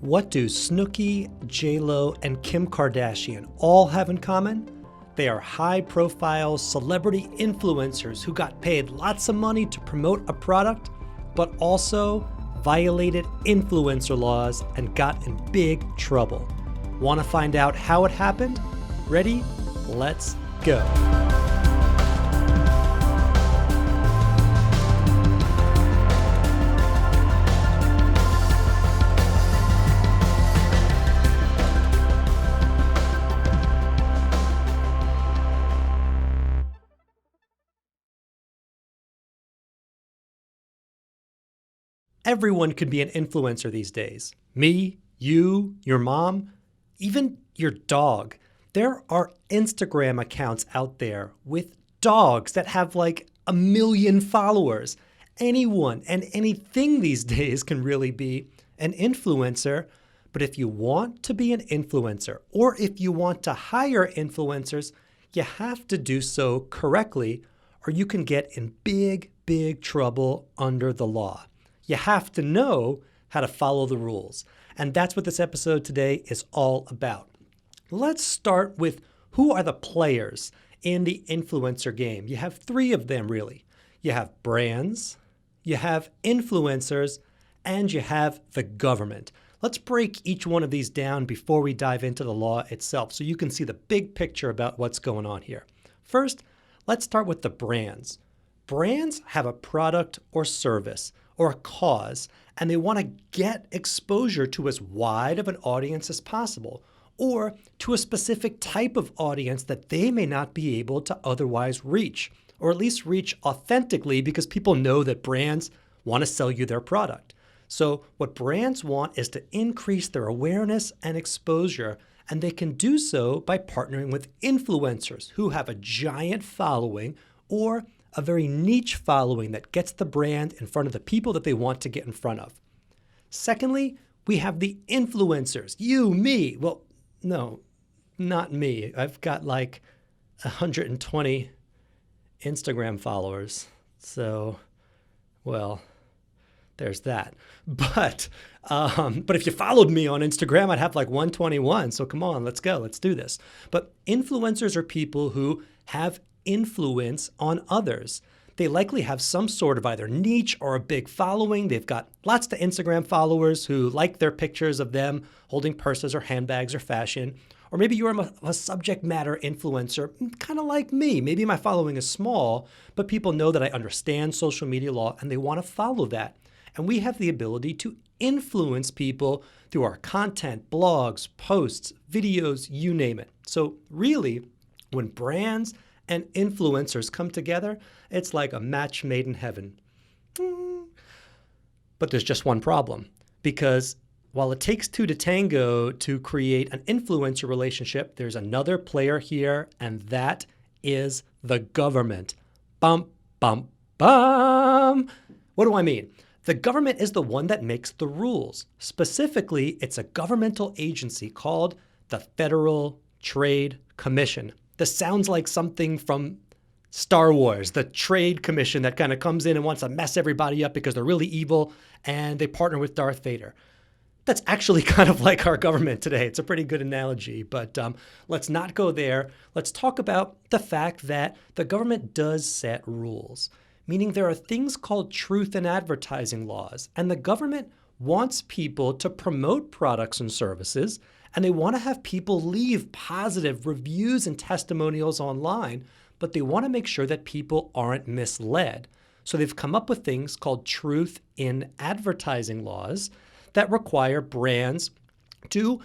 What do Snooki, J-Lo, and Kim Kardashian all have in common? They are high-profile celebrity influencers who got paid lots of money to promote a product, but also violated influencer laws and got in big trouble. Want to find out how it happened? Ready? Let's go. Everyone can be an influencer these days. Me, you, your mom, even your dog. There are Instagram accounts out there with dogs that have like 1 million followers. Anyone and anything these days can really be an influencer. But if you want to be an influencer, or if you want to hire influencers, you have to do so correctly, or you can get in big, big trouble under the law. You have to know how to follow the rules. And that's what this episode today is all about. Let's start with who are the players in the influencer game. You have 3 of them, really. You have brands, you have influencers, and you have the government. Let's break each one of these down before we dive into the law itself so you can see the big picture about what's going on here. First, let's start with the brands. Brands have a product or service or a cause, and they want to get exposure to as wide of an audience as possible, or to a specific type of audience that they may not be able to otherwise reach, or at least reach authentically because people know that brands want to sell you their product. So what brands want is to increase their awareness and exposure, and they can do so by partnering with influencers who have a giant following or a very niche following that gets the brand in front of the people that they want to get in front of. Secondly, we have the influencers. You, me. Well, no, not me. I've got like 120 Instagram followers. So, well, there's that. But if you followed me on Instagram, I'd have like 121. So come on, let's go. Let's do this. But influencers are people who have influence on others. They likely have some sort of either niche or a big following. They've got lots of Instagram followers who like their pictures of them holding purses or handbags or fashion. Or maybe you're a subject matter influencer, kind of like me. Maybe my following is small, but people know that I understand social media law and they want to follow that. And we have the ability to influence people through our content, blogs, posts, videos, you name it. So really, when brands and influencers come together, it's like a match made in heaven. But there's just one problem, because while it takes 2 to tango to create an influencer relationship, there's another player here, and that is the government. Bum, bum, bum. What do I mean? The government is the one that makes the rules. Specifically, it's a governmental agency called the Federal Trade Commission. This sounds like something from Star Wars, the Trade Commission that kind of comes in and wants to mess everybody up because they're really evil and they partner with Darth Vader. That's actually kind of like our government today. It's a pretty good analogy, but let's not go there. Let's talk about the fact that the government does set rules, meaning there are things called truth in advertising laws, and the government wants people to promote products and services, and they want to have people leave positive reviews and testimonials online, but they want to make sure that people aren't misled. So they've come up with things called truth in advertising laws that require brands to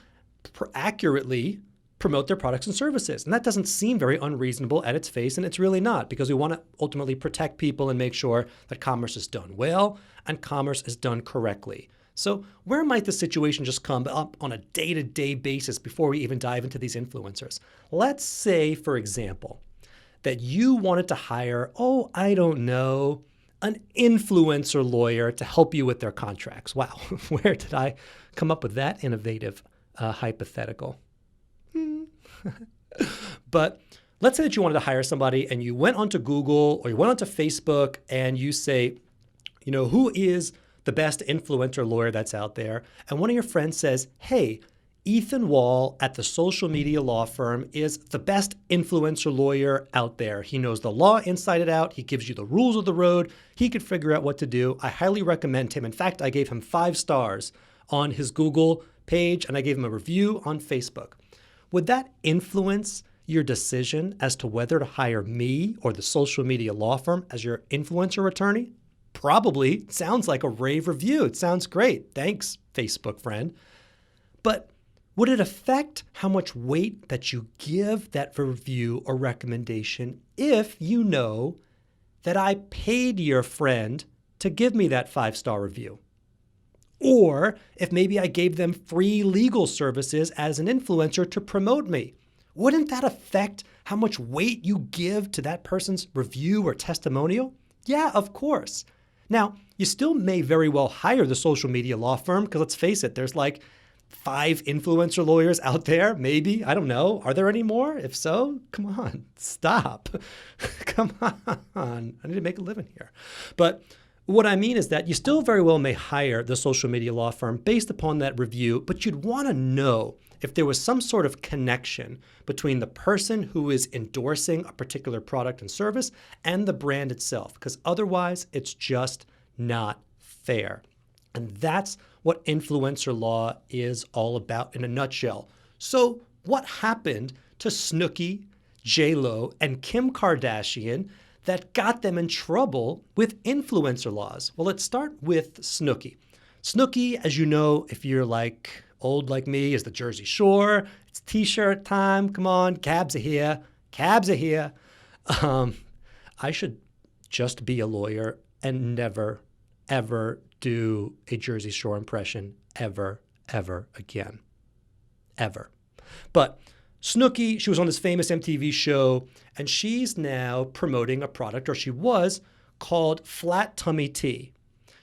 accurately promote their products and services. And that doesn't seem very unreasonable at its face, and it's really not, because we want to ultimately protect people and make sure that commerce is done well and commerce is done correctly. So where might the situation just come up on a day-to-day basis before we even dive into these influencers? Let's say, for example, that you wanted to hire, I don't know, an influencer lawyer to help you with their contracts. Wow, where did I come up with that innovative hypothetical? But let's say that you wanted to hire somebody and you went onto Google or you went onto Facebook and you say, who is the best influencer lawyer that's out there, and one of your friends says, hey, Ethan Wall at the social media law firm is the best influencer lawyer out there. He knows the law inside and out. He gives you the rules of the road. He could figure out what to do. I highly recommend him. In fact, I gave him 5 stars on his Google page, and I gave him a review on Facebook. Would that influence your decision as to whether to hire me or the social media law firm as your influencer attorney? Probably. It sounds like a rave review. It sounds great. Thanks, Facebook friend. But would it affect how much weight that you give that review or recommendation if you know that I paid your friend to give me that 5-star review? Or if maybe I gave them free legal services as an influencer to promote me? Wouldn't that affect how much weight you give to that person's review or testimonial? Yeah, of course. Now, you still may very well hire the social media law firm because let's face it, there's like 5 influencer lawyers out there, maybe. I don't know. Are there any more? If so, come on, stop. Come on. I need to make a living here. But what I mean is that you still very well may hire the social media law firm based upon that review, but you'd want to know if there was some sort of connection between the person who is endorsing a particular product and service and the brand itself, because otherwise it's just not fair. And that's what influencer law is all about in a nutshell. So what happened to Snooki, J-Lo, and Kim Kardashian that got them in trouble with influencer laws? Well, let's start with Snooki. Snooki, as you know, if you're like old like me, is the Jersey Shore. It's t-shirt time. Come on, cabs are here. Cabs are here. I should just be a lawyer and never, ever do a Jersey Shore impression ever again. Ever. But Snooki, she was on this famous MTV show, and she's now promoting a product, or she was, called Flat Tummy Tea.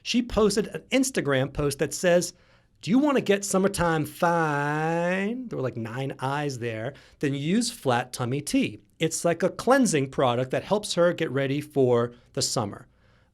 She posted an Instagram post that says, do you want to get summertime fine? There were like 9 eyes there. Then use Flat Tummy Tea. It's like a cleansing product that helps her get ready for the summer.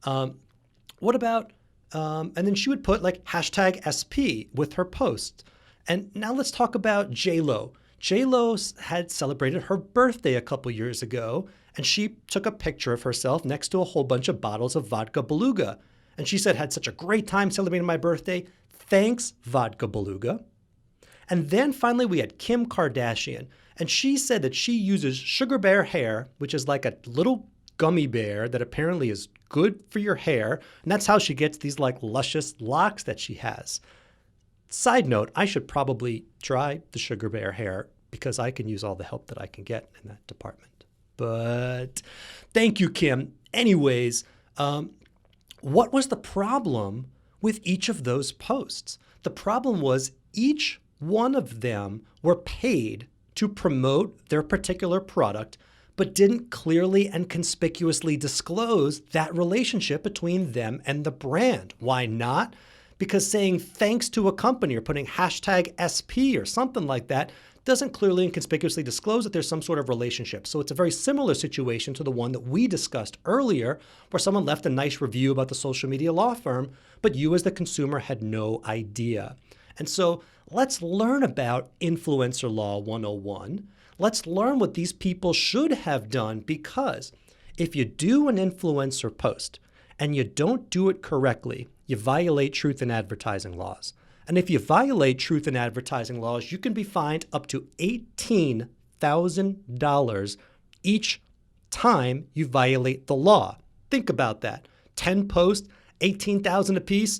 What about, and then she would put like hashtag SP with her post. And now let's talk about J-Lo. J-Lo had celebrated her birthday a couple years ago, and she took a picture of herself next to a whole bunch of bottles of vodka beluga. And she said, had such a great time celebrating my birthday. Thanks, vodka beluga. And then finally we had Kim Kardashian. And she said that she uses sugar bear hair, which is like a little gummy bear that apparently is good for your hair. And that's how she gets these like luscious locks that she has. Side note, I should probably try the sugar bear hair because I can use all the help that I can get in that department. But thank you, Kim. Anyways, what was the problem with each of those posts? The problem was each one of them were paid to promote their particular product, but didn't clearly and conspicuously disclose that relationship between them and the brand. Why not? Because saying thanks to a company or putting hashtag SP or something like that doesn't clearly and conspicuously disclose that there's some sort of relationship. So it's a very similar situation to the one that we discussed earlier, where someone left a nice review about the social media law firm, but you as the consumer had no idea. And so let's learn about Influencer Law 101. Let's learn what these people should have done, because if you do an influencer post and you don't do it correctly, you violate truth in advertising laws. And if you violate truth in advertising laws, you can be fined up to $18,000 each time you violate the law. Think about that. 10 posts, $18,000 a piece,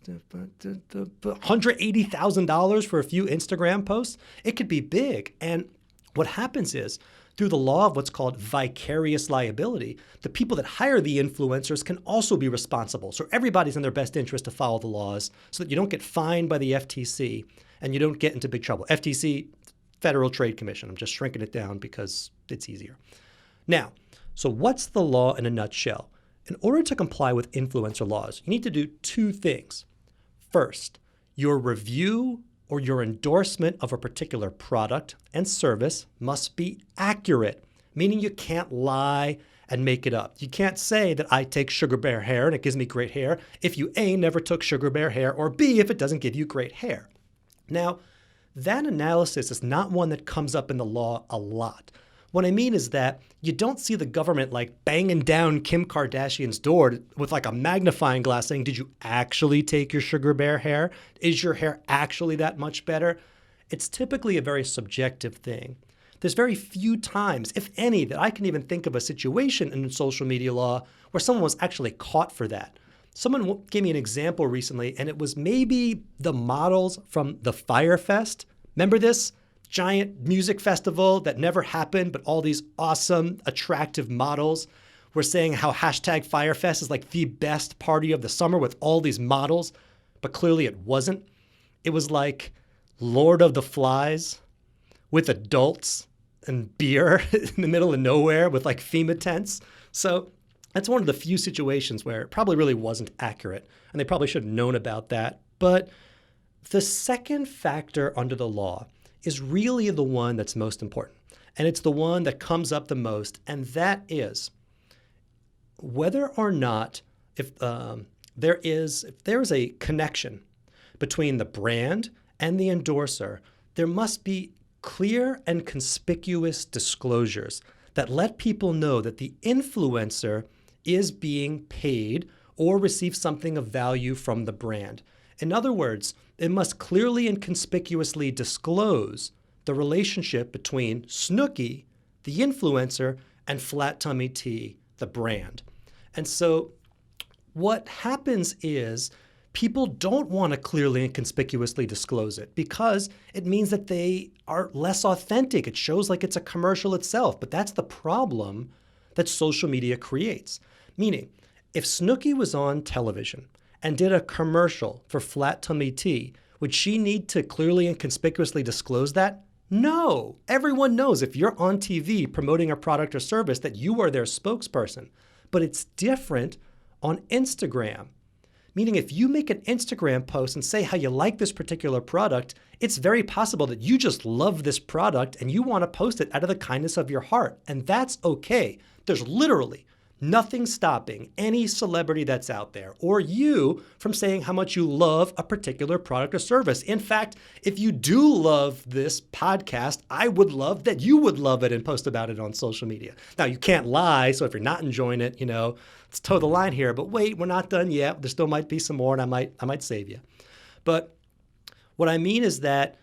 $180,000 for a few Instagram posts. It could be big. And what happens is, through the law of what's called vicarious liability, the people that hire the influencers can also be responsible. So everybody's in their best interest to follow the laws so that you don't get fined by the FTC and you don't get into big trouble. FTC, Federal Trade Commission. I'm just shrinking it down because it's easier. Now, so what's the law in a nutshell? In order to comply with influencer laws, you need to do 2 things. First, your review or your endorsement of a particular product and service must be accurate, meaning you can't lie and make it up. You can't say that I take Sugar Bear hair and it gives me great hair if you A, never took Sugar Bear hair, or B, if it doesn't give you great hair. Now, that analysis is not one that comes up in the law a lot. What I mean is that you don't see the government like banging down Kim Kardashian's door with like a magnifying glass saying, did you actually take your Sugar Bear hair? Is your hair actually that much better? It's typically a very subjective thing. There's very few times, if any, that I can even think of a situation in social media law where someone was actually caught for that. Someone gave me an example recently, and it was maybe the models from the Fyre Fest. Remember this? Giant music festival that never happened, but all these awesome, attractive models were saying how hashtag Fyre Fest is like the best party of the summer with all these models, but clearly it wasn't. It was like Lord of the Flies with adults and beer in the middle of nowhere with like FEMA tents. So that's one of the few situations where it probably really wasn't accurate, and they probably should have known about that. But the second factor under the law is really the one that's most important, and it's the one that comes up the most, and that is whether or not if there is a connection between the brand and the endorser, there must be clear and conspicuous disclosures that let people know that the influencer is being paid or receives something of value from the brand. In other words, it must clearly and conspicuously disclose the relationship between Snooki, the influencer, and Flat Tummy Tea, the brand. And so what happens is people don't want to clearly and conspicuously disclose it because it means that they are less authentic. It shows like it's a commercial itself, but that's the problem that social media creates. Meaning, if Snooki was on television and did a commercial for Flat Tummy Tea, would she need to clearly and conspicuously disclose that? No. Everyone knows if you're on TV promoting a product or service that you are their spokesperson. But it's different on Instagram. Meaning if you make an Instagram post and say how you like this particular product, it's very possible that you just love this product and you want to post it out of the kindness of your heart. And that's okay. There's literally nothing stopping any celebrity that's out there or you from saying how much you love a particular product or service. In fact, if you do love this podcast, I would love that you would love it and post about it on social media. Now, you can't lie, so if you're not enjoying it, let's toe the line here. But wait, we're not done yet. There still might be some more, and I might save you. But what I mean is that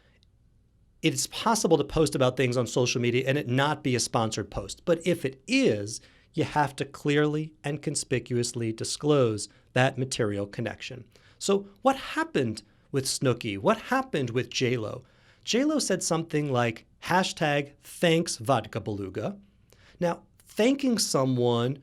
it's possible to post about things on social media and it not be a sponsored post. But if it is, you have to clearly and conspicuously disclose that material connection. So what happened with Snooki? What happened with J-Lo? J-Lo said something like, #thanks Vodka Beluga. Now, thanking someone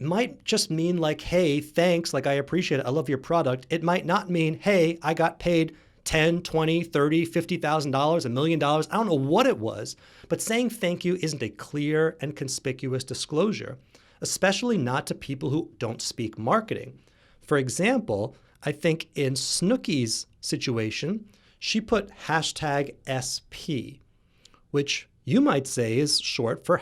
might just mean like, hey, thanks, like I appreciate it, I love your product. It might not mean, hey, I got paid $10, $20, $30, $50,000, $1 million. I don't know what it was, but saying thank you isn't a clear and conspicuous disclosure, especially not to people who don't speak marketing. For example, I think in Snooki's situation, she put #SP, which you might say is short for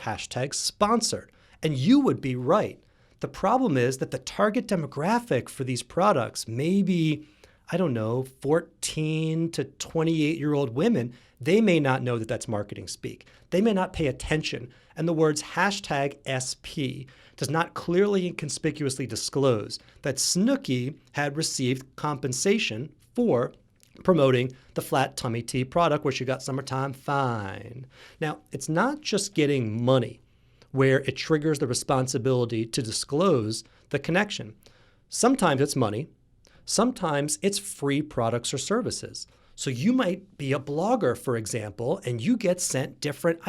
#sponsored. And you would be right. The problem is that the target demographic for these products may be, 14 to 28-year-old women. They may not know that that's marketing speak. They may not pay attention. And the words #SP does not clearly and conspicuously disclose that Snooki had received compensation for promoting the Flat Tummy Tea product where she got summertime fine. Now, it's not just getting money where it triggers the responsibility to disclose the connection. Sometimes it's money. Sometimes it's free products or services. So you might be a blogger, for example, and you get sent different,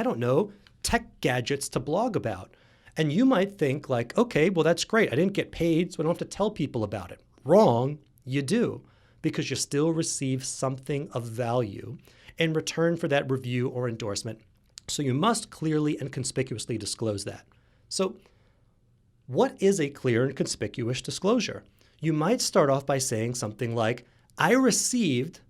tech gadgets to blog about. And you might think like, okay, well, that's great. I didn't get paid, so I don't have to tell people about it. Wrong, you do, because you still receive something of value in return for that review or endorsement. So you must clearly and conspicuously disclose that. So what is a clear and conspicuous disclosure? You might start off by saying something like, I received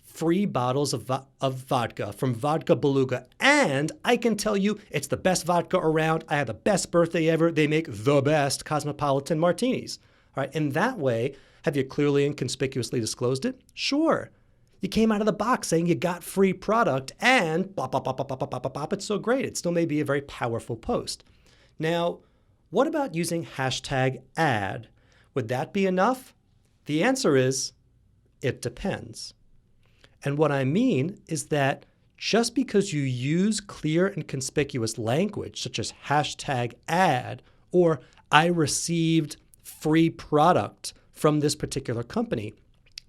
free bottles of vodka from Vodka Beluga, And I can tell you it's the best vodka around. I had the best birthday ever. They make the best cosmopolitan martinis. All right. In that way, have you clearly and conspicuously disclosed it? Sure. You came out of the box saying you got free product and bop, bop, bop, bop, bop, bop, bop, bop. It's so great. It still may be a very powerful post. Now, what about using hashtag ad? Would that be enough? The answer is, it depends. And what I mean is that just because you use clear and conspicuous language, such as hashtag ad, or I received free product from this particular company,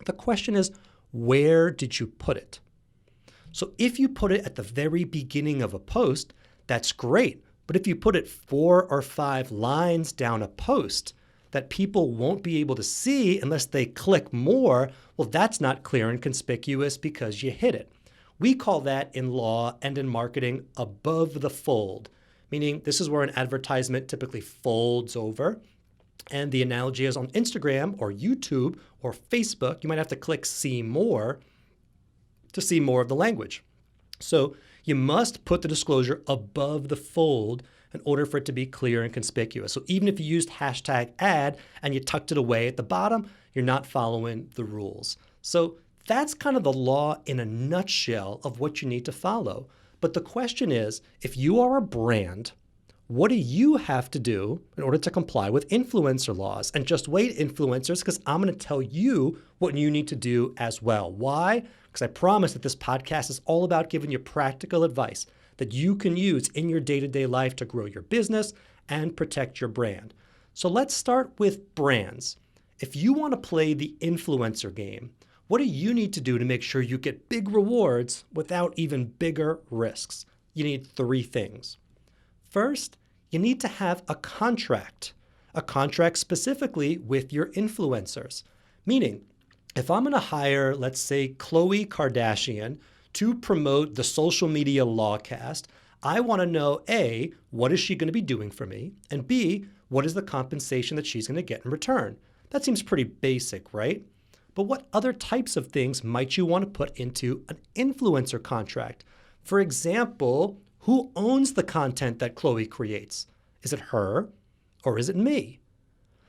the question is, where did you put it? So if you put it at the very beginning of a post, that's great. But if you put it 4 or 5 lines down a post that people won't be able to see unless they click more, well, that's not clear and conspicuous because you hit it. We call that in law and in marketing above the fold, meaning this is where an advertisement typically folds over. And the analogy is on Instagram or YouTube or Facebook, you might have to click see more to see more of the language. So you must put the disclosure above the fold in order for it to be clear and conspicuous. So even if you used hashtag ad and you tucked it away at the bottom, you're not following the rules. So that's kind of the law in a nutshell of what you need to follow. But the question is, if you are a brand, what do you have to do in order to comply with influencer laws? And just wait, influencers, because I'm going to tell you what you need to do as well. Why? Because I promise that this podcast is all about giving you practical advice that you can use in your day-to-day life to grow your business and protect your brand. So let's start with brands. If you want to play the influencer game, what do you need to do to make sure you get big rewards without even bigger risks? You need 3 things. First, you need to have a contract specifically with your influencers. Meaning, if I'm going to hire, let's say, Khloe Kardashian to promote the social media Lawcast, I want to know, A, what is she going to be doing for me? And B, what is the compensation that she's going to get in return? That seems pretty basic, right? But what other types of things might you want to put into an influencer contract? For example, who owns the content that Khloe creates? Is it her or is it me?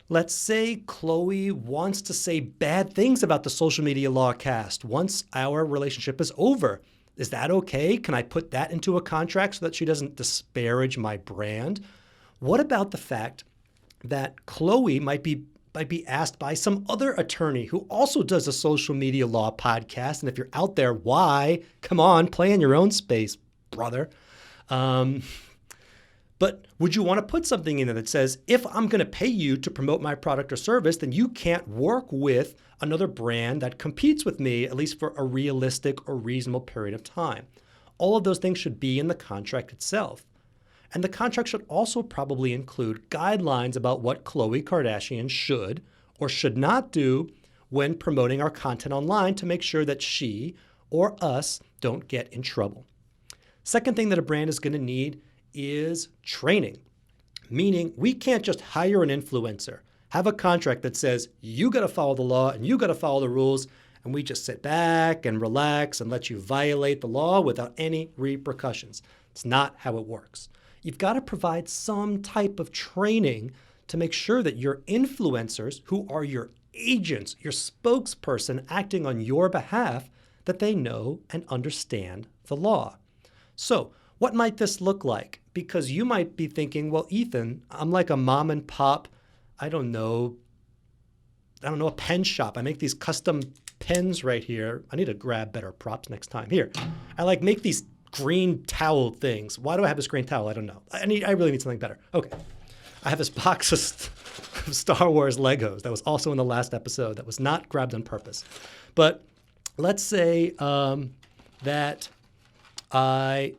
Let's say Khloe wants to say bad things about the social media Lawcast once our relationship is over. Is that okay? Can I put that into a contract so that she doesn't disparage my brand? What about the fact that Khloe might be asked by some other attorney who also does a social media law podcast? And if you're out there, why? Come on, play in your own space, brother. But would you want to put something in there that says, if I'm going to pay you to promote my product or service, then you can't work with another brand that competes with me, at least for a realistic or reasonable period of time? All of those things should be in the contract itself. And the contract should also probably include guidelines about what Khloe Kardashian should or should not do when promoting our content online to make sure that she or us don't get in trouble. Second thing that a brand is going to need is training, meaning we can't just hire an influencer, have a contract that says you got to follow the law and you got to follow the rules, and we just sit back and relax and let you violate the law without any repercussions. It's not how it works. You've got to provide some type of training to make sure that your influencers, who are your agents, your spokesperson acting on your behalf, that they know and understand the law. So what might this look like? Because you might be thinking, well, Ethan, I'm like a mom and pop, I don't know, a pen shop. I make these custom pens right here. I need to grab better props next time. Here, I make these green towel things. Why do I have this green towel? I don't know. I really need something better. Okay. I have this box of Star Wars Legos that was also in the last episode that was not grabbed on purpose. But let's say that I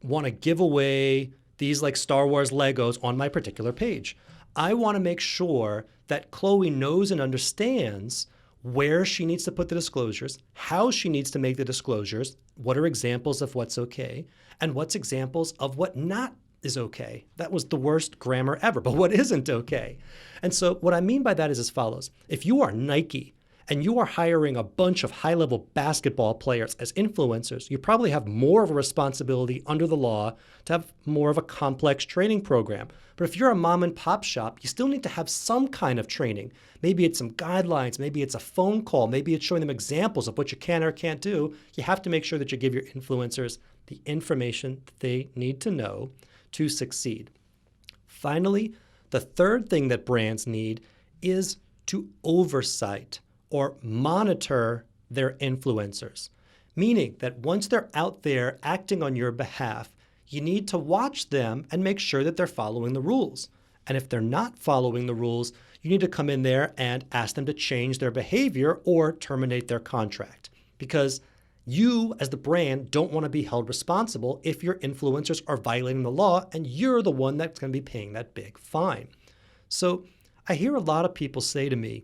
want to give away these Star Wars Legos on my particular page. I want to make sure that Khloe knows and understands where she needs to put the disclosures, how she needs to make the disclosures, what are examples of what's okay, and what's examples of what not is okay. That was the worst grammar ever, but what isn't okay? And so what I mean by that is as follows. If you are Nike and you are hiring a bunch of high-level basketball players as influencers, you probably have more of a responsibility under the law to have more of a complex training program. But if you're a mom and pop shop, you still need to have some kind of training. Maybe it's some guidelines, maybe it's a phone call, maybe it's showing them examples of what you can or can't do. You have to make sure that you give your influencers the information that they need to know to succeed. Finally, the third thing that brands need is to oversight or monitor their influencers, meaning that once they're out there acting on your behalf, you need to watch them and make sure that they're following the rules. And if they're not following the rules, you need to come in there and ask them to change their behavior or terminate their contract. Because you, as the brand, don't want to be held responsible if your influencers are violating the law and you're the one that's going to be paying that big fine. So I hear a lot of people say to me,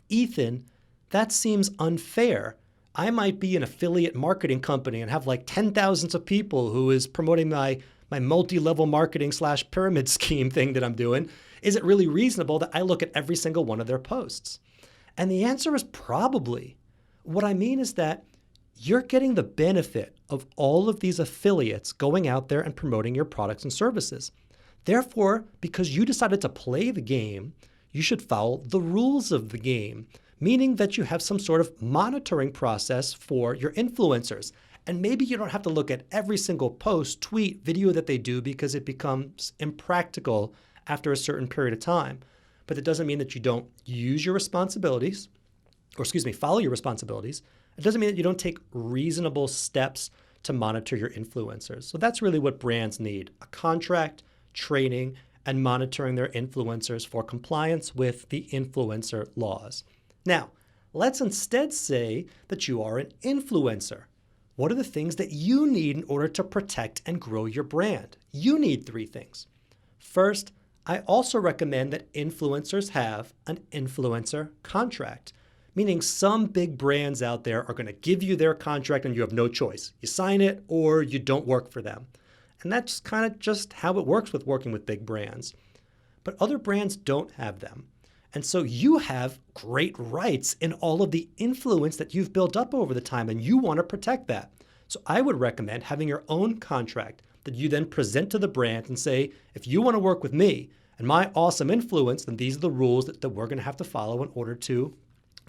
Ethan, that seems unfair. I might be an affiliate marketing company and have like 10,000 of people who is promoting my multi-level marketing / pyramid scheme thing that I'm doing. Is it really reasonable that I look at every single one of their posts? And the answer is probably. What I mean is that you're getting the benefit of all of these affiliates going out there and promoting your products and services. Therefore, because you decided to play the game, you should follow the rules of the game, meaning that you have some sort of monitoring process for your influencers. And maybe you don't have to look at every single post, tweet, video that they do because it becomes impractical after a certain period of time. But that doesn't mean that you don't use your responsibilities, follow your responsibilities. It doesn't mean that you don't take reasonable steps to monitor your influencers. So that's really what brands need: a contract, training, and monitoring their influencers for compliance with the influencer laws. Now, let's instead say that you are an influencer. What are the things that you need in order to protect and grow your brand? You need 3 things. First, I also recommend that influencers have an influencer contract, meaning some big brands out there are going to give you their contract and you have no choice. You sign it or you don't work for them. And that's kind of just how it works with working with big brands. But other brands don't have them. And so you have great rights in all of the influence that you've built up over the time, and you want to protect that. So I would recommend having your own contract that you then present to the brand and say, if you want to work with me and my awesome influence, then these are the rules that we're going to have to follow in order to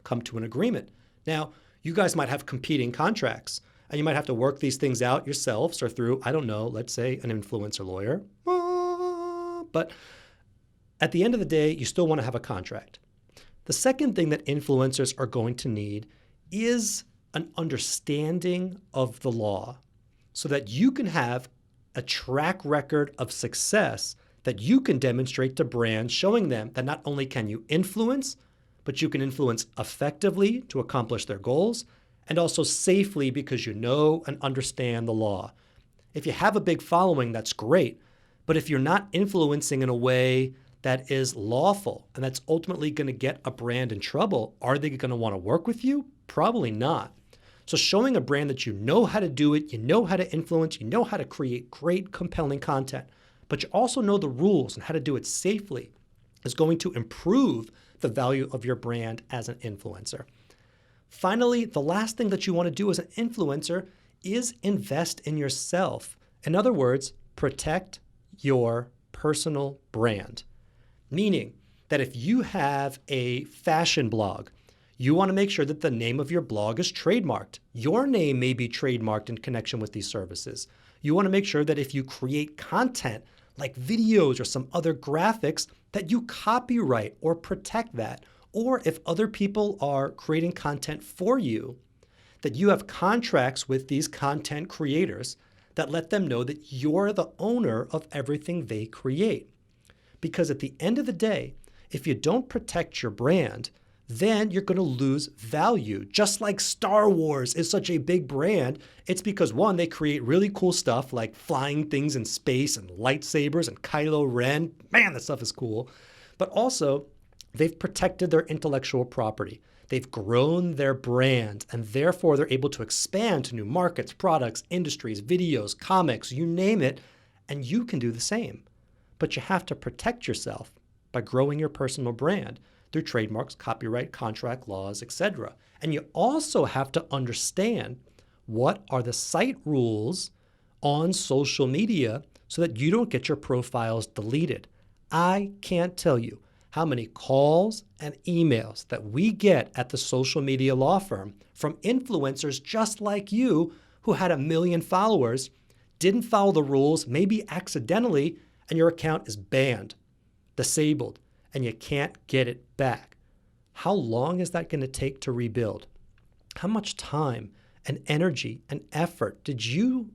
come to an agreement. Now, you guys might have competing contracts, and you might have to work these things out yourselves or through, I don't know, let's say an influencer lawyer. But at the end of the day, you still want to have a contract. The second thing that influencers are going to need is an understanding of the law so that you can have a track record of success that you can demonstrate to brands, showing them that not only can you influence, but you can influence effectively to accomplish their goals, and also safely because you know and understand the law. If you have a big following, that's great. But if you're not influencing in a way that is lawful and that's ultimately going to get a brand in trouble, are they going to want to work with you? Probably not. So showing a brand that you know how to do it, you know how to influence, you know how to create great, compelling content, but you also know the rules and how to do it safely is going to improve the value of your brand as an influencer. Finally, the last thing that you want to do as an influencer is invest in yourself. In other words, protect your personal brand. Meaning that if you have a fashion blog, you want to make sure that the name of your blog is trademarked. Your name may be trademarked in connection with these services. You want to make sure that if you create content like videos or some other graphics, that you copyright or protect that. Or if other people are creating content for you, that you have contracts with these content creators that let them know that you're the owner of everything they create. Because at the end of the day, if you don't protect your brand, then you're going to lose value. Just like Star Wars is such a big brand, it's because, one, they create really cool stuff like flying things in space and lightsabers and Kylo Ren. Man, that stuff is cool. But also, they've protected their intellectual property. They've grown their brand, and therefore they're able to expand to new markets, products, industries, videos, comics, you name it, and you can do the same. But you have to protect yourself by growing your personal brand. through trademarks, copyright, contract laws, etc. And you also have to understand what are the site rules on social media so that you don't get your profiles deleted. I can't tell you how many calls and emails that we get at the social media law firm from influencers just like you who had 1 million followers, didn't follow the rules, maybe accidentally, and your account is banned, disabled, and you can't get it back. How long is that going to take to rebuild? How much time and energy and effort did you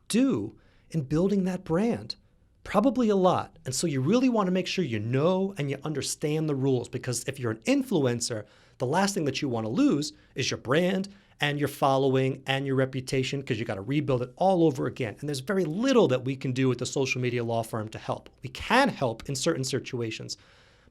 do in building that brand? Probably a lot. And so you really want to make sure you know and you understand the rules, because if you're an influencer, the last thing that you want to lose is your brand and your following and your reputation, because you got to rebuild it all over again. And there's very little that we can do with the social media law firm to help. We can help in certain situations,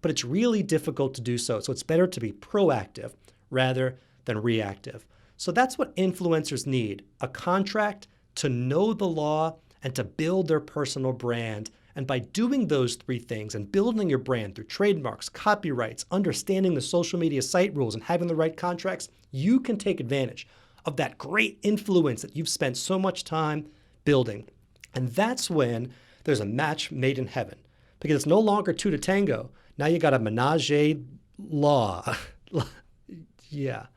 but it's really difficult to do so. So it's better to be proactive rather than reactive. So that's what influencers need: a contract to know the law and to build their personal brand. And by doing those 3 things and building your brand through trademarks, copyrights, understanding the social media site rules, and having the right contracts, you can take advantage of that great influence that you've spent so much time building. And that's when there's a match made in heaven, because it's no longer 2 to tango. Now you got a menage a law. Yeah.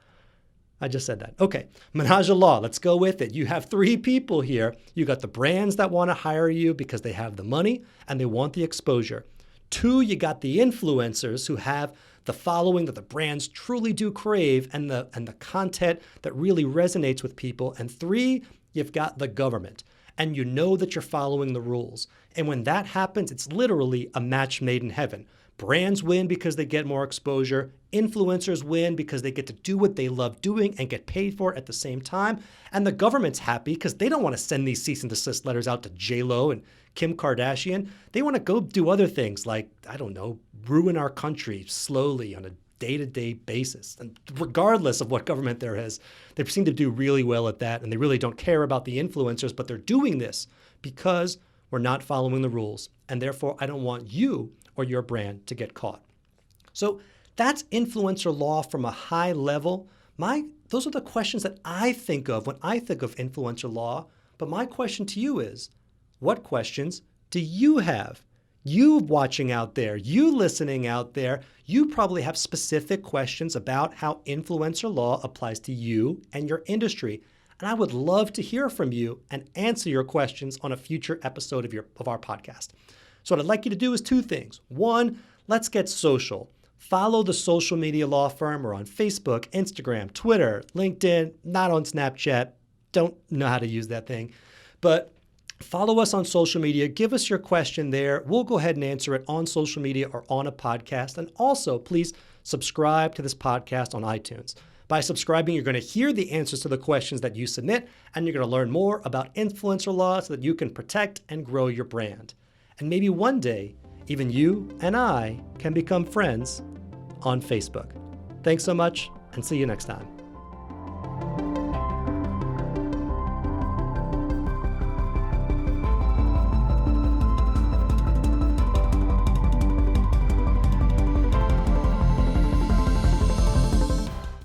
I just said that. Okay, menage a law, let's go with it. You have 3 people here. You got the brands that want to hire you because they have the money and they want the exposure. 2, you got the influencers who have the following that the brands truly do crave and the content that really resonates with people. And 3, you've got the government, and you know that you're following the rules. And when that happens, it's literally a match made in heaven. Brands win because they get more exposure. Influencers win because they get to do what they love doing and get paid for it at the same time. And the government's happy because they don't want to send these cease and desist letters out to J-Lo and Kim Kardashian. They want to go do other things like, I don't know, ruin our country slowly on a day-to-day basis. And regardless of what government there is, they seem to do really well at that, and they really don't care about the influencers, but they're doing this because we're not following the rules. And therefore, I don't want you or your brand to get caught. So that's influencer law from a high level. Those are the questions that I think of when I think of influencer law. But my question to you is, what questions do you have? You watching out there, you listening out there, you probably have specific questions about how influencer law applies to you and your industry. And I would love to hear from you and answer your questions on a future episode of our podcast. So what I'd like you to do is 2 things. 1, let's get social. Follow the social media law firm. We're on Facebook, Instagram, Twitter, LinkedIn, not on Snapchat. Don't know how to use that thing. But follow us on social media. Give us your question there. We'll go ahead and answer it on social media or on a podcast. And also, please subscribe to this podcast on iTunes. By subscribing, you're going to hear the answers to the questions that you submit, and you're going to learn more about influencer law so that you can protect and grow your brand. And maybe one day, even you and I can become friends on Facebook. Thanks so much, and see you next time.